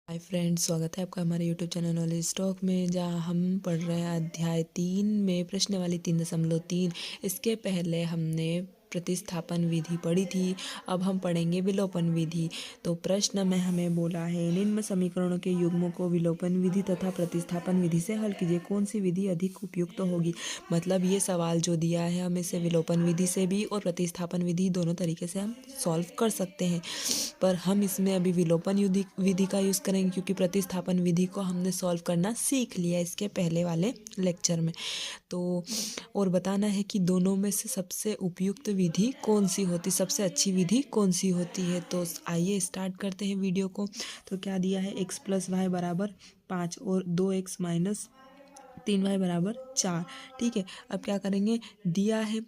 Hi friends, स्वागत है आपका हमारे यूट्यूब चैनल नॉलेज टॉक में, जहां हम पढ़ रहे हैं अध्याय 3 में प्रश्नावली 3.3। इसके पहले हमने प्रतिस्थापन विधि पढ़ी थी। अब हम पढ़ेंगे विलोपन विधि। तो प्रश्न में हमें बोला है, निम्न समीकरणों के युग्मों को विलोपन विधि तथा प्रतिस्थापन विधि से हल कीजिए, कौन सी विधि अधिक उपयुक्त होगी। मतलब ये सवाल जो दिया है, हम इसे विलोपन विधि से भी और प्रतिस्थापन विधि दोनों तरीके से हम सॉल्व कर सकते हैं, पर हम इसमें अभी विलोपन विधि का यूज़ करेंगे क्योंकि प्रतिस्थापन विधि को हमने सॉल्व करना सीख लिया इसके पहले वाले लेक्चर में। तो और बताना है कि दोनों में से सबसे उपयुक्त विधि कौन सी होती, सबसे अच्छी विधि कौन सी होती है। तो आइए स्टार्ट करते हैं वीडियो को। तो क्या दिया है, x + y = 5 और 2x - 3y = 4। ठीक है, अब क्या करेंगे, दिया है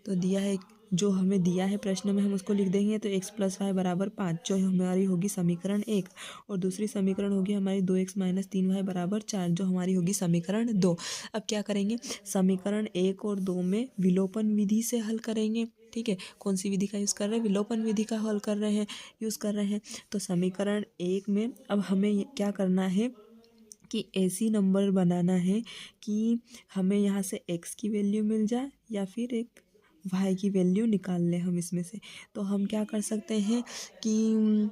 तो दिया है, जो हमें दिया है प्रश्न में हम उसको लिख देंगे। तो x + y = 5 जो हमारी होगी समीकरण 1, और दूसरी समीकरण होगी हमारी 2x - 3y = 4 जो हमारी होगी समीकरण 2। अब क्या करेंगे, समीकरण 1 और 2 में विलोपन विधि से हल करेंगे। ठीक है, कौन सी विधि का यूज़ कर रहे हैं, विलोपन विधि का हल कर रहे हैं, यूज़ कर रहे हैं। तो समीकरण 1 में अब हमें क्या करना है कि ऐसी नंबर बनाना है कि हमें यहाँ से x की वैल्यू मिल जाए या फिर एक y की वैल्यू निकाल लें हम इसमें से। तो हम क्या कर सकते हैं कि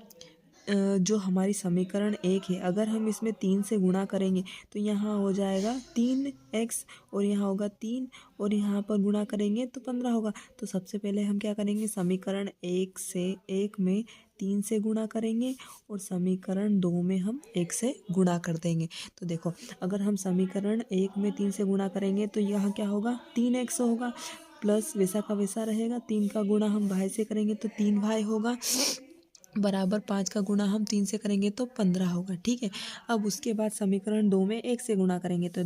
जो हमारी समीकरण 1 है, अगर हम इसमें 3 से गुणा करेंगे तो यहाँ हो जाएगा 3x, और यहाँ होगा 3, और यहाँ पर गुणा करेंगे तो 15 होगा। तो सबसे पहले हम क्या करेंगे, समीकरण 1 में 3 से गुणा करेंगे और समीकरण 2 में हम 1 से गुणा कर देंगे। तो देखो, अगर हम समीकरण 1 में 3 से गुणा करेंगे तो यहाँ क्या होगा, 3x होगा, प्लस वैसा का वैसा रहेगा। 3 का गुणा हम y से करेंगे तो 3y होगा, बराबर 5 का गुणा हम 3 से करेंगे तो 15 होगा। ठीक है, अब उसके बाद समीकरण 2 में 1 से गुणा करेंगे तो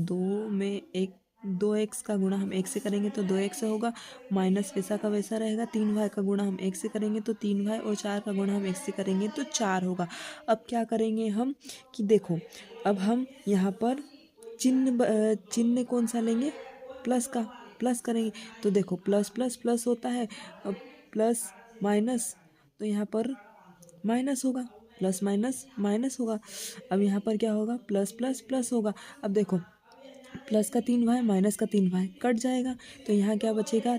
2x का गुणा हम 1 से करेंगे तो 2x होगा, माइनस वैसा का वैसा रहेगा। 3y का गुणा हम 1 से करेंगे तो 3y, और 4 का गुणा हम 1 से करेंगे तो 4 होगा। अब क्या करेंगे हम कि देखो, अब हम यहाँ पर चिन्ह कौन सा लेंगे, प्लस का, प्लस करेंगे। तो देखो, प्लस प्लस प्लस होता है, अब प्लस माइनस, तो यहाँ पर माइनस होगा, प्लस माइनस माइनस होगा। अब यहाँ पर क्या होगा, प्लस प्लस प्लस होगा। अब देखो, प्लस का 3y माइनस का 3y कट जाएगा, तो यहाँ क्या बचेगा,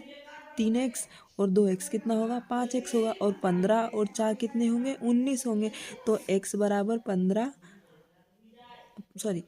3x और 2x कितना होगा, 5x होगा, और 15 और 4 कितने होंगे, 19 होंगे। तो x बराबर 15, सॉरी,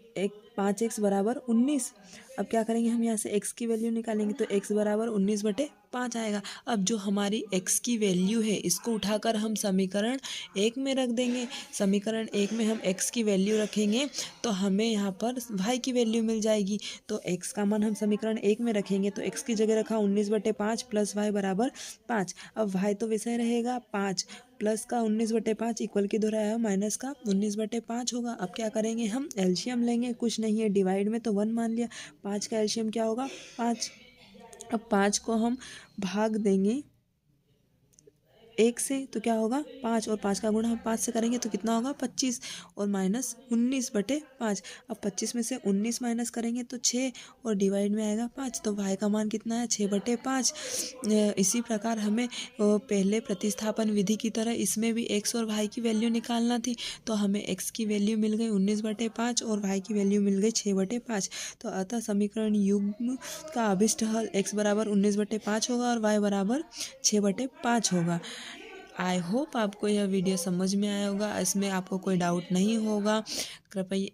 5x = 19। अब क्या करेंगे, हम यहाँ से x की वैल्यू निकालेंगे तो x = 19/5 आएगा। अब जो हमारी x की वैल्यू है, इसको उठाकर हम समीकरण 1 में रख देंगे। समीकरण 1 में हम x की वैल्यू रखेंगे तो हमें यहाँ पर y की वैल्यू मिल जाएगी। तो x का मान हम समीकरण 1 में रखेंगे तो x की जगह रखा 19/5 प्लस y = 5। अब y तो वैसा ही रहेगा 5, प्लस का 19/5 इक्वल की दोहराया माइनस का 19/5 होगा। अब क्या करेंगे, हम एलसीएम लेंगे, कुछ नहीं है, डिवाइड में तो 1 मान लिया। 5 का एलसीएम क्या होगा, 5। अब 5 को हम भाग देंगे 1 से तो क्या होगा, 5, और 5 का गुणा हम 5 से करेंगे तो कितना होगा, 25, और माइनस 19/5। अब 25 में से 19 माइनस करेंगे तो 6, और डिवाइड में आएगा 5। तो y का मान कितना है, 6/5। इसी प्रकार हमें पहले प्रतिस्थापन विधि की तरह इसमें भी x और y की वैल्यू निकालना थी। तो हमें x की वैल्यू मिल गई 19/5 और y की वैल्यू मिल गई 6/5। तो अतः समीकरण युग्म का अभिष्ट हल x = 19/5 होगा और y = 6/5 होगा। आई होप आपको यह वीडियो समझ में आया होगा, इसमें आपको कोई डाउट नहीं होगा। कृपया